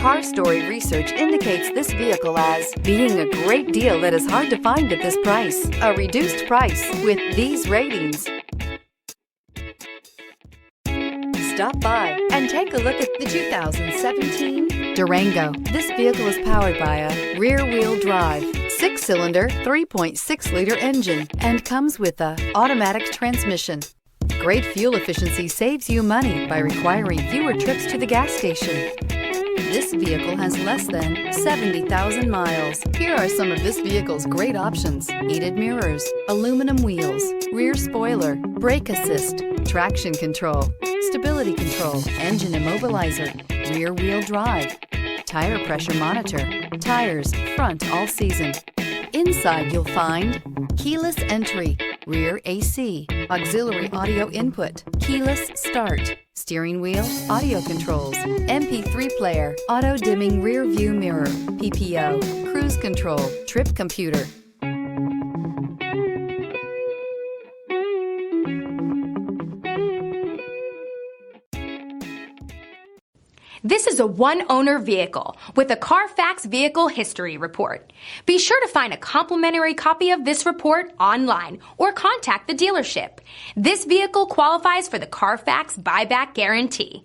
Car Story research indicates this vehicle as being a great deal that is hard to find at this price. A reduced price with these ratings. Stop by and take a look at the 2017 Durango. This vehicle is powered by a rear-wheel drive, 6-cylinder, 3.6-liter engine, and comes with a automatic transmission. Great fuel efficiency saves you money by requiring fewer trips to the gas station. This vehicle has less than 70,000 miles. Here are some of this vehicle's great options: heated mirrors, aluminum wheels, rear spoiler, brake assist, traction control, stability control, engine immobilizer, rear wheel drive, tire pressure monitor, tires front all season. Inside you'll find keyless entry, rear AC, auxiliary audio input, keyless start, steering wheel audio controls, MP3 player, auto dimming rear view mirror, PPO, cruise control, trip computer. This is a one-owner vehicle with a CARFAX Vehicle History Report. Be sure to find a complimentary copy of this report online or contact the dealership. This vehicle qualifies for the CARFAX Buyback Guarantee.